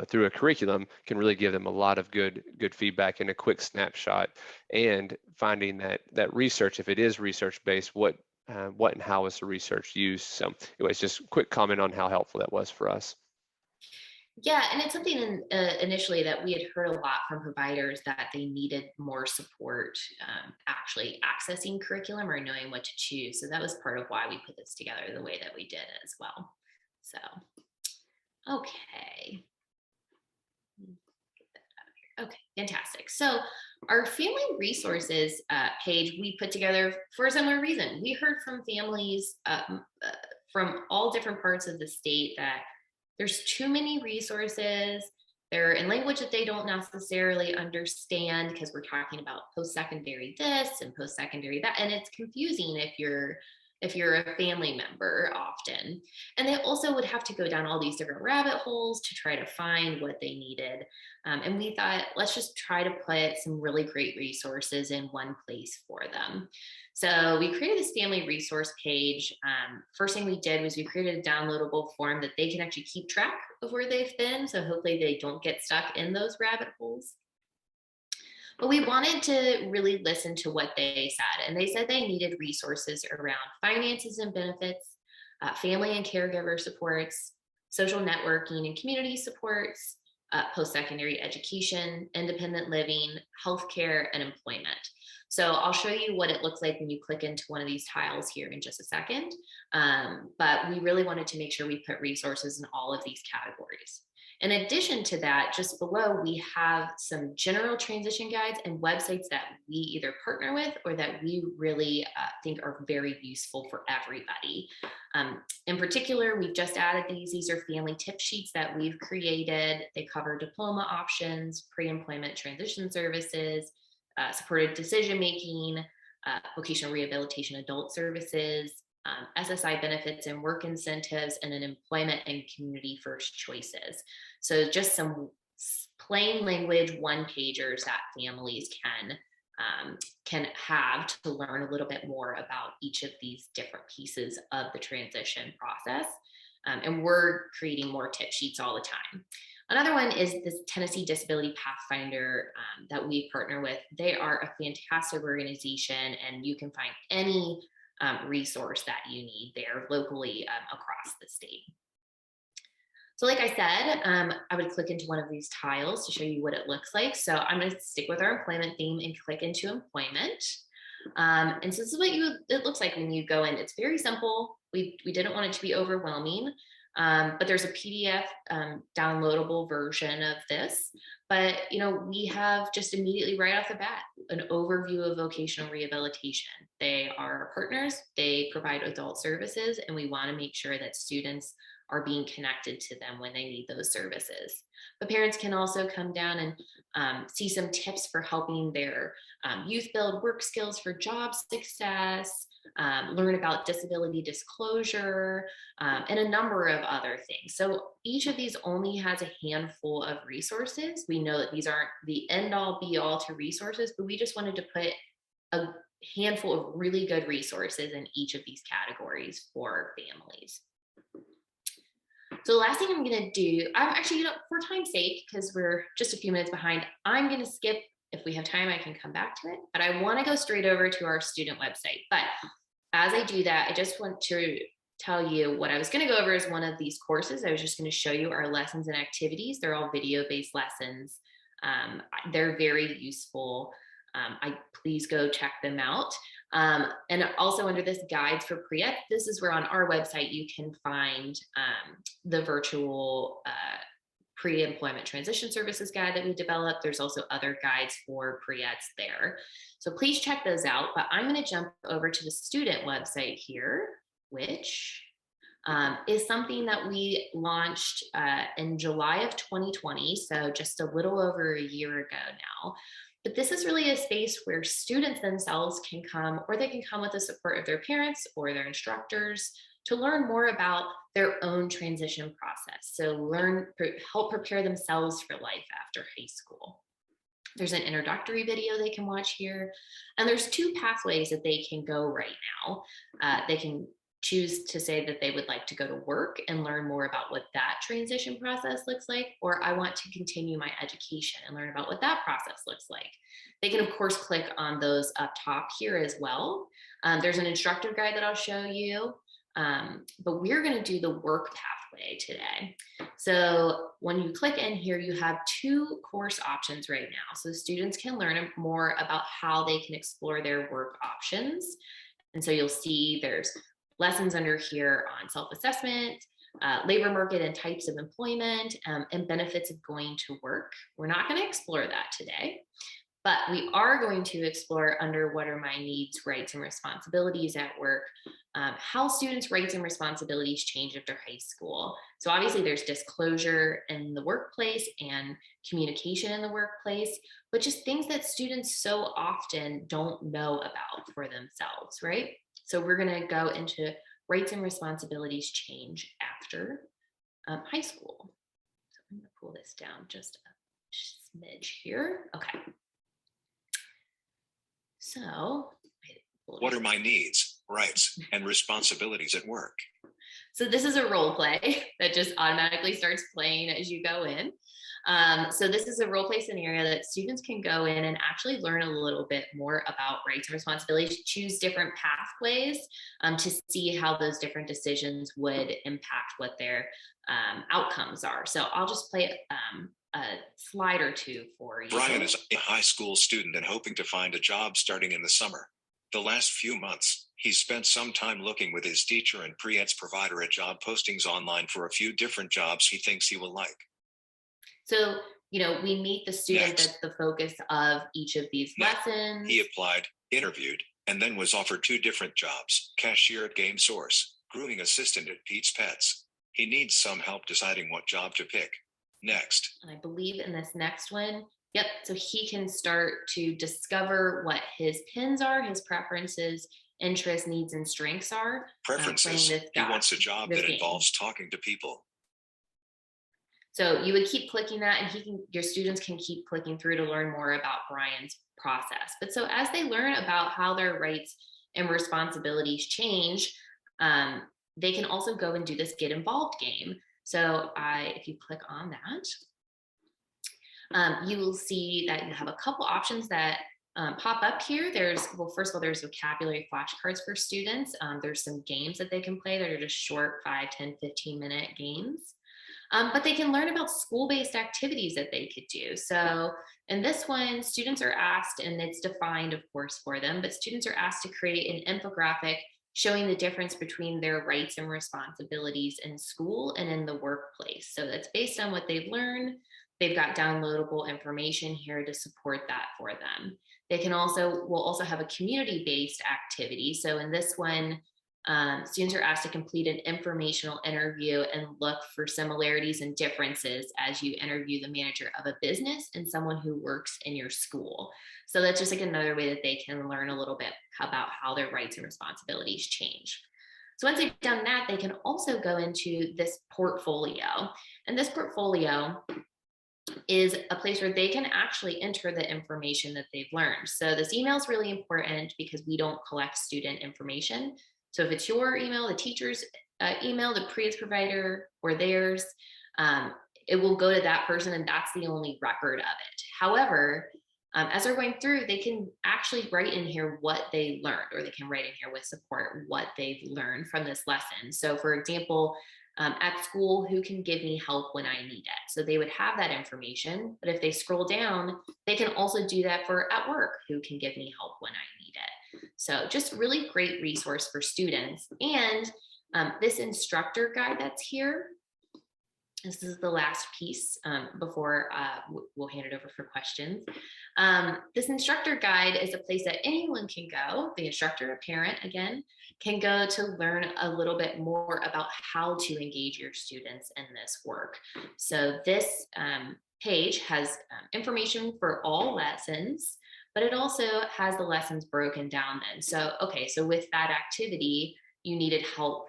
through a curriculum, can really give them a lot of good feedback and a quick snapshot, and finding that research, if it is research-based, what and how is the research used. So anyways, just a quick comment on how helpful that was for us. Yeah, and it's something initially that we had heard a lot from providers, that they needed more support actually accessing curriculum or knowing what to choose. So that was part of why we put this together the way that we did as well. So, okay. Okay, fantastic. So our family resources page we put together for a similar reason. We heard from families from all different parts of the state that there's too many resources. They're in language that they don't necessarily understand, because we're talking about post-secondary this and post-secondary that, and it's confusing if you're a family member often. And they also would have to go down all these different rabbit holes to try to find what they needed. And we thought, let's just try to put some really great resources in one place for them. So we created this family resource page. First thing we did was we created a downloadable form that they can actually keep track of where they've been. So hopefully they don't get stuck in those rabbit holes. But we wanted to really listen to what they said. And they said they needed resources around finances and benefits, family and caregiver supports, social networking and community supports, post-secondary education, independent living, healthcare, and employment. So I'll show you what it looks like when you click into one of these tiles here in just a second. But we really wanted to make sure we put resources in all of these categories. In addition to that, just below, we have some general transition guides and websites that we either partner with or that we really think are very useful for everybody. In particular, we've just added these. These are family tip sheets that we've created. They cover diploma options, pre-employment transition services, supported decision-making, vocational rehabilitation adult services, SSI benefits and work incentives, and then employment and community first choices. So just some plain language one-pagers that families can have to learn a little bit more about each of these different pieces of the transition process. And we're creating more tip sheets all the time. Another one is this Tennessee Disability Pathfinder that we partner with. They are a fantastic organization, and you can find any resource that you need there locally across the state. So like I said, I would click into one of these tiles to show you what it looks like. So I'm going to stick with our employment theme and click into employment. And so this is what it looks like when you go in. It's very simple. We didn't want it to be overwhelming. But there's a PDF downloadable version of this. But we have just immediately right off the bat an overview of vocational rehabilitation. They are our partners. They provide adult services, and we want to make sure that students are being connected to them when they need those services. But parents can also come down and see some tips for helping their youth build work skills for job success, learn about disability disclosure, and a number of other things. So each of these only has a handful of resources. We know that these aren't the end all be all to resources, but we just wanted to put a handful of really good resources in each of these categories for families. So the last thing I'm going to do, I'm actually, for time's sake, because we're just a few minutes behind, I'm going to skip. If we have time, I can come back to it, but I want to go straight over to our student website. But as I do that, I just want to tell you what I was going to go over is one of these courses. I was just going to show you our lessons and activities. They're all video-based lessons. They're very useful. Please go check them out. And also under this guides for Pre-ETS, this is where on our website you can find the virtual pre-employment transition services guide that we developed. There's also other guides for pre-ETS there. So please check those out, but I'm going to jump over to the student website here, which is something that we launched in July of 2020, so just a little over a year ago now. But this is really a space where students themselves can come, or they can come with the support of their parents or their instructors to learn more about their own transition process. So help prepare themselves for life after high school. There's an introductory video they can watch here, and there's 2 pathways that they can go right now. They can choose to say that they would like to go to work and learn more about what that transition process looks like, or I want to continue my education and learn about what that process looks like. They can, of course, click on those up top here as well. There's an instructor guide that I'll show you, but we're going to do the work pathway today. So when you click in here, you have 2 course options right now. So students can learn more about how they can explore their work options. And so you'll see there's lessons under here on self-assessment, labor market and types of employment, and benefits of going to work. We're not going to explore that today, but we are going to explore under what are my needs, rights, and responsibilities at work, how students' rights and responsibilities change after high school. So obviously there's disclosure in the workplace and communication in the workplace, but just things that students so often don't know about for themselves, right? So we're going to go into rights and responsibilities change after high school. So I'm going to pull this down just a smidge here. Okay. So what are my needs, rights, and responsibilities at work? So this is a role play that just automatically starts playing as you go in. So this is a role play scenario that students can go in and actually learn a little bit more about rights and responsibilities, choose different pathways to see how those different decisions would impact what their outcomes are. So I'll just play a slide or 2 for you. Brian is a high school student and hoping to find a job starting in the summer. The last few months, he's spent some time looking with his teacher and pre-ETS provider at job postings online for a few different jobs he thinks he will like. So, we meet the student that's the focus of each of these lessons. He applied, interviewed, and then was offered 2 different jobs: cashier at Game Source, grooming assistant at Pete's Pets. He needs some help deciding what job to pick. Next. And I believe in this next one, yep, so he can start to discover what his pins are, his preferences, interests, needs, and strengths are. Preferences. He wants a job that involves talking to people. So you would keep clicking that, and your students can keep clicking through to learn more about Brian's process. But so as they learn about how their rights and responsibilities change, they can also go and do this Get Involved game. So if you click on that, you will see that you have a couple options that pop up here. First of all, there's vocabulary flashcards for students. There's some games that they can play that are just short 5, 10, 15-minute games. But they can learn about school-based activities that they could do. So in this one, students are asked, and it's defined, of course, for them, but students are asked to create an infographic showing the difference between their rights and responsibilities in school and in the workplace. So that's based on what they've learned. They've got downloadable information here to support that for them. We'll also have a community-based activity. So in this one, students are asked to complete an informational interview and look for similarities and differences as you interview the manager of a business and someone who works in your school. So that's just like another way that they can learn a little bit about how their rights and responsibilities change. So once they've done that, they can also go into this portfolio. And this portfolio is a place where they can actually enter the information that they've learned. So this email is really important because we don't collect student information. So if it's your email, the teacher's email, the pre-ETS provider, or theirs, it will go to that person, and that's the only record of it. However, as they're going through, they can actually write in here what they learned, or they can write in here with support what they've learned from this lesson. So for example, at school, who can give me help when I need it? So they would have that information, but if they scroll down, they can also do that for at work, who can give me help when I need it? So just really great resource for students. And this instructor guide that's here, This is the last piece before we'll hand it over for questions. This instructor guide is a place that anyone can go. The instructor, a parent, again, can go to learn a little bit more about how to engage your students in this work. So this page has information for all lessons, but it also has the lessons broken down then. So, okay, so with that activity, you needed help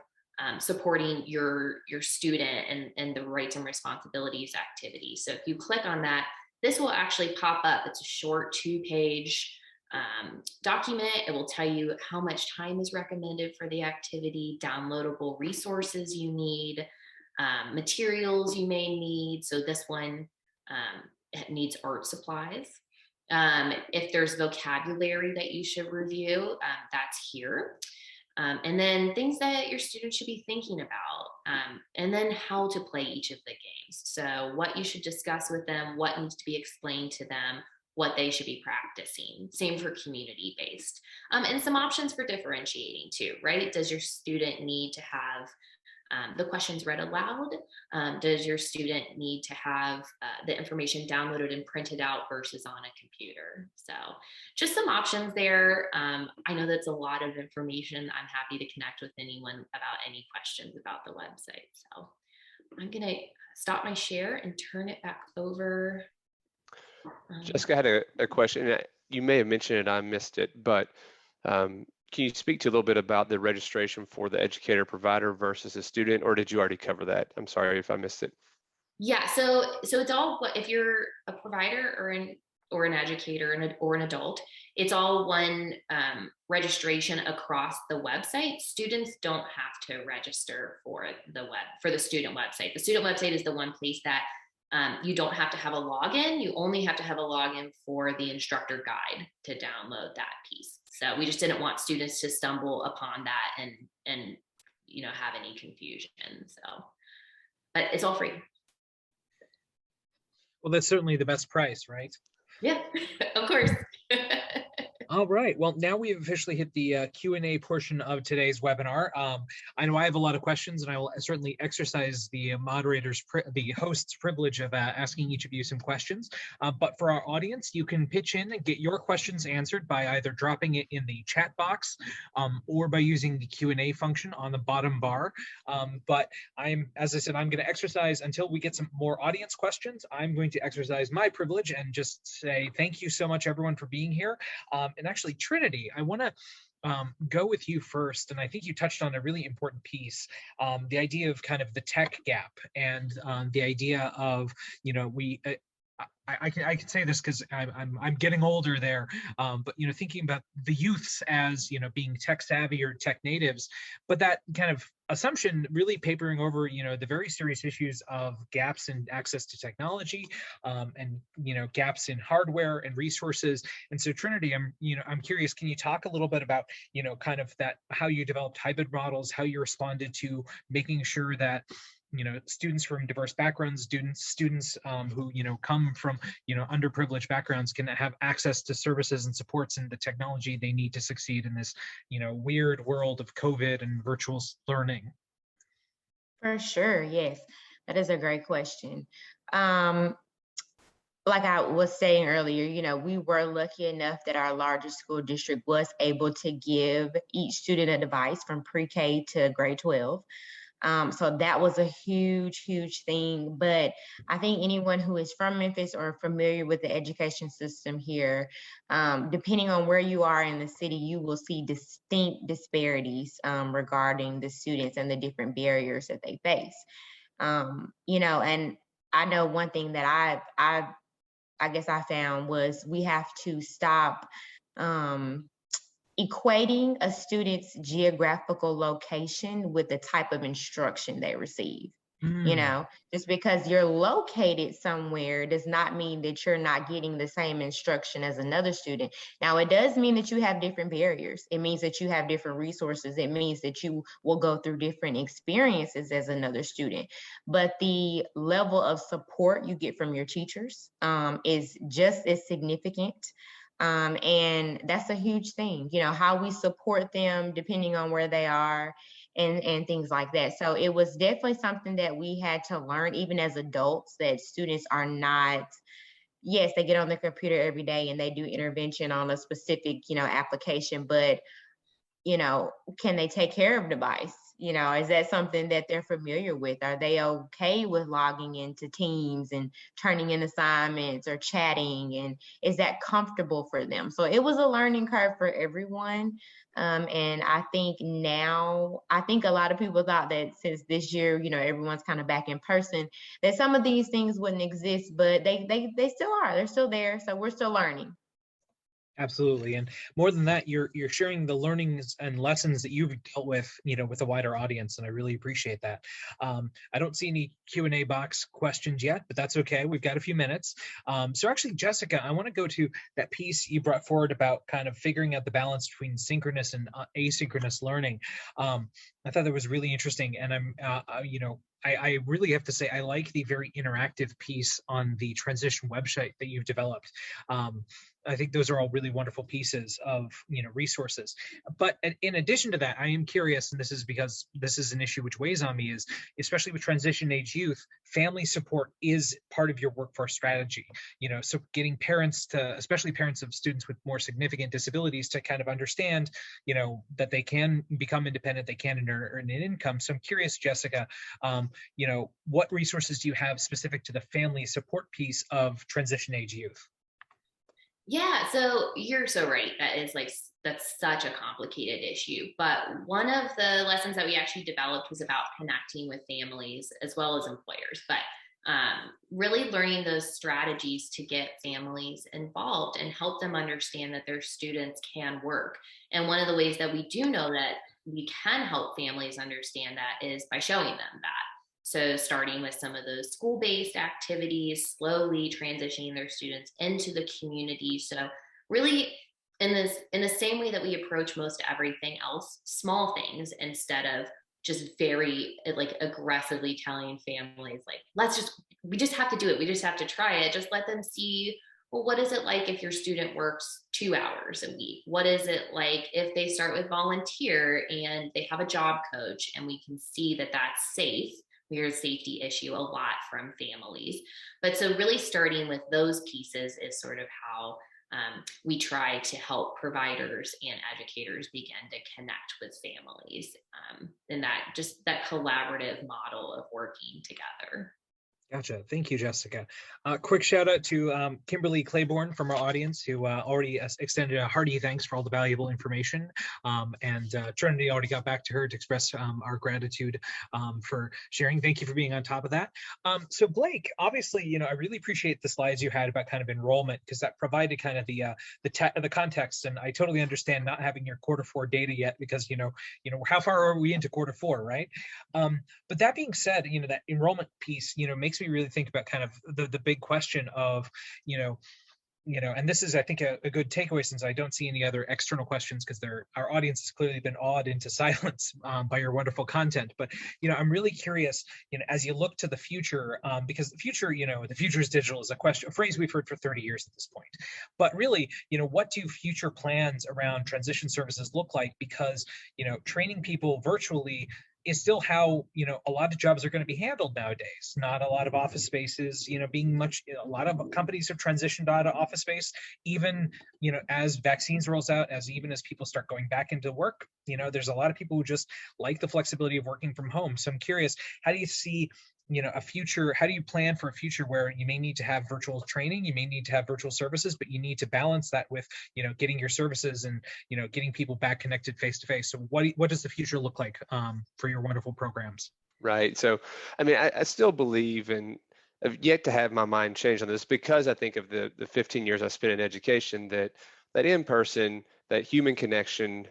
supporting your student and the rights and responsibilities activity. So if you click on that, this will actually pop up. It's a short 2-page document. It will tell you how much time is recommended for the activity, downloadable resources you need, materials you may need. So this one it needs art supplies. If there's vocabulary that you should review, that's here. And then things that your students should be thinking about, and then how to play each of the games. So what you should discuss with them, what needs to be explained to them, what they should be practicing. Same for community-based. And some options for differentiating too, right? Does your student need to have the questions read aloud? Does your student need to have the information downloaded and printed out versus on a computer? So just some options there. I know that's a lot of information. I'm happy to connect with anyone about any questions about the website. So I'm gonna stop my share and turn it back over. Jessica had a question. You may have mentioned it, I missed it, but can you speak to a little bit about the registration for the educator provider versus a student, or did you already cover that? I'm sorry if I missed it. Yeah, so it's all, if you're a provider or an educator or an adult, it's all one registration across the website. Students don't have to register for the student website. The student website is the one place that you don't have to have a login. You only have to have a login for the instructor guide to download that piece. So we just didn't want students to stumble upon that and have any confusion. So, but it's all free. Well, that's certainly the best price, right? Yeah, of course. All right. Well, now we've officially hit the Q&A portion of today's webinar. I know I have a lot of questions, and I will certainly exercise the the host's privilege of asking each of you some questions. But for our audience, you can pitch in and get your questions answered by either dropping it in the chat box or by using the Q&A function on the bottom bar. But as I said, I'm going to exercise until we get some more audience questions. I'm going to exercise my privilege and just say thank you so much, everyone, for being here. And actually, Trinity, I want to go with you first. And I think you touched on a really important piece, the idea of kind of the tech gap and the idea of, I can say this because I'm getting older there, but thinking about the youths as being tech savvy or tech natives, but that kind of assumption really papering over the very serious issues of gaps in access to technology, and gaps in hardware and resources. And so Trinity, I'm curious, can you talk a little bit about kind of that, how you developed hybrid models, how you responded to making sure that students from diverse backgrounds, students who come from underprivileged backgrounds can have access to services and supports and the technology they need to succeed in this weird world of COVID and virtual learning? For sure, yes, that is a great question. Like I was saying earlier, we were lucky enough that our largest school district was able to give each student a device from pre-K to grade 12. So that was a huge, huge thing. But I think anyone who is from Memphis or familiar with the education system here, depending on where you are in the city, you will see distinct disparities regarding the students and the different barriers that they face. And I know one thing that I guess I found was we have to stop equating a student's geographical location with the type of instruction they receive. Just because you're located somewhere does not mean that you're not getting the same instruction as another student. Now, it does mean that you have different barriers. It means that you have different resources. It means that you will go through different experiences as another student. But the level of support you get from your teachers is just as significant. And that's a huge thing, you know, how we support them depending on where they are and things like that. So it was definitely something that we had to learn, even as adults, that students are not, yes, they get on their computer every day and they do intervention on a specific, you know, application, but you know, can they take care of the device? You know, is that something that they're familiar with? Are they okay with logging into Teams and turning in assignments or chatting? And is that comfortable for them? So it was a learning curve for everyone. And I think now, I think a lot of people thought that since this year, you know, everyone's kind of back in person, that some of these things wouldn't exist, but they still are. They're still there. So we're still learning. Absolutely. And more than that, you're sharing the learnings and lessons that you've dealt with, you know, with a wider audience. And I really appreciate that. I don't see any Q&A box questions yet, but that's okay. We've got a few minutes. So actually, Jessica, I want to go to that piece you brought forward about kind of figuring out the balance between synchronous and asynchronous learning. I thought that was really interesting. And I'm, you know, I really have to say, I like the very interactive piece on the transition website that you've developed. I think those are all really wonderful pieces of, you know, resources. But in addition to that, I am curious, and this is because this is an issue which weighs on me, is especially with transition age youth, family support is part of your workforce strategy. You know, so getting parents to, especially parents of students with more significant disabilities, to kind of understand, you know, that they can become independent, they can earn an income. So I'm curious, Jessica, you know, what resources do you have specific to the family support piece of transition age youth? Yeah, so you're so right. That's such a complicated issue. But one of the lessons that we actually developed was about connecting with families as well as employers, but really learning those strategies to get families involved and help them understand that their students can work. And one of the ways that we do know that we can help families understand that is by showing them that. So starting with some of those school-based activities, slowly transitioning their students into the community. So really in the same way that we approach most everything else, small things, instead of just very like aggressively telling families like, we just have to do it. We just have to try it. Just let them see, well, what is it like if your student works 2 hours a week? What is it like if they start with volunteer and they have a job coach and we can see that that's safe? We hear a safety issue a lot from families. But so really starting with those pieces is sort of how we try to help providers and educators begin to connect with families and that collaborative model of working together. Gotcha. Thank you, Jessica. Quick shout out to Kimberly Claiborne from our audience, who already extended a hearty thanks for all the valuable information. And Trinity already got back to her to express our gratitude for sharing. Thank you for being on top of that. So Blake, obviously, you know, I really appreciate the slides you had about kind of enrollment, because that provided kind of the context. And I totally understand not having your Q4 data yet, because you know, how far are we into Q4, right? But that being said, you know, that enrollment piece, you know, makes me really think about kind of the big question of, you know, and this is, I think, a good takeaway, since I don't see any other external questions, because our audience has clearly been awed into silence by your wonderful content. But, you know, I'm really curious, you know, as you look to the future, because the future, you know, the future is digital is a phrase we've heard for 30 years at this point. But really, you know, what do future plans around transition services look like? Because, you know, training people virtually is still how, you know, a lot of jobs are going to be handled nowadays. Not a lot of office spaces, you know, a lot of companies have transitioned out of office space, even, you know, as vaccines rolls out, even as people start going back into work. You know, there's a lot of people who just like the flexibility of working from home. So I'm curious, how do you see, you know, how do you plan for a future where you may need to have virtual training, you may need to have virtual services, but you need to balance that with, you know, getting your services and, you know, getting people back connected face to face. So what does the future look like for your wonderful programs? Right. So, I mean, I still believe, and I've yet to have my mind change on this, because I think of the 15 years I spent in education, that in person, that human connection,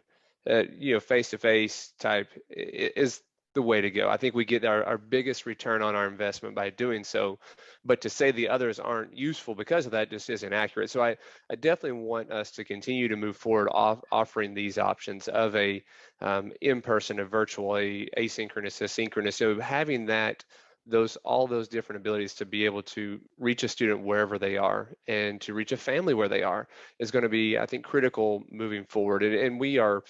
you know, face to face type is the way to go. I think we get our biggest return on our investment by doing so. But to say the others aren't useful because of that just isn't accurate. So I definitely want us to continue to move forward offering these options of a in-person, a virtual, a asynchronous, a synchronous. So having that all those different abilities to be able to reach a student wherever they are and to reach a family where they are is going to be, I think, critical moving forward. And we're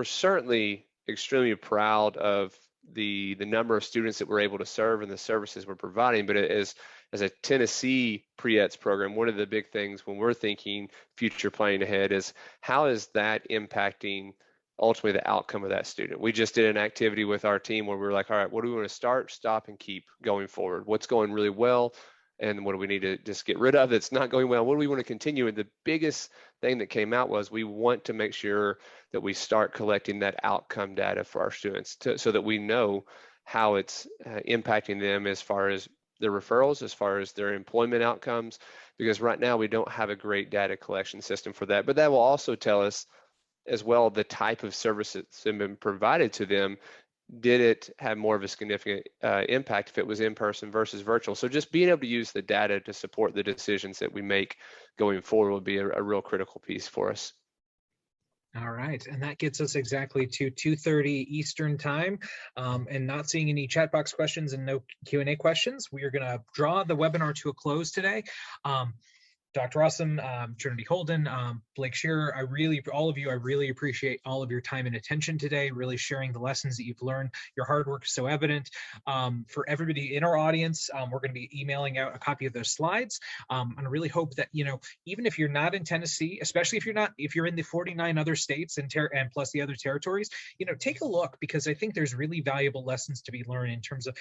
certainly extremely proud of the number of students that we're able to serve and the services we're providing. But as a Tennessee Pre-ETS program, one of the big things when we're thinking future planning ahead is how is that impacting ultimately the outcome of that student. We just did an activity with our team where we were like, all right, what do we want to start, stop, and keep going forward? What's going really well? And what do we need to just get rid of that's not going well? What do we want to continue? And the biggest thing that came out was we want to make sure that we start collecting that outcome data for our students so that we know how it's impacting them as far as their referrals, as far as their employment outcomes, because right now we don't have a great data collection system for that. But that will also tell us as well the type of services that have been provided to them. Did it have more of a significant impact if it was in person versus virtual? So just being able to use the data to support the decisions that we make going forward will be a real critical piece for us. All right, and that gets us exactly to 2:30 Eastern time, and not seeing any chat box questions and no Q&A questions. We are going to draw the webinar to a close today. Dr. Awesome, Trinity Holden, Blake Shearer, all of you, I really appreciate all of your time and attention today, really sharing the lessons that you've learned. Your hard work is so evident. For everybody in our audience, we're going to be emailing out a copy of those slides. And I really hope that, even if you're not in Tennessee, especially if you're in the 49 other states and plus the other territories, take a look, because I think there's really valuable lessons to be learned in terms of,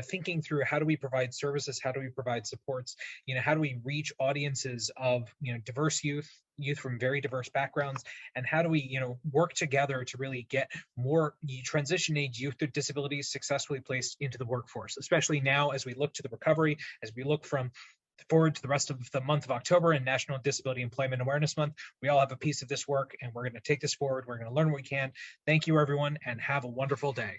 thinking through how do we provide services, how do we provide supports, how do we reach audiences of diverse youth from very diverse backgrounds, and how do we work together to really get more transition age youth with disabilities successfully placed into the workforce, especially now as we look to the recovery, as we look forward to the rest of the month of October and National Disability Employment Awareness Month. We all have a piece of this work, and we're going to take this forward. We're going to learn what we can. Thank you, everyone, and have a wonderful day.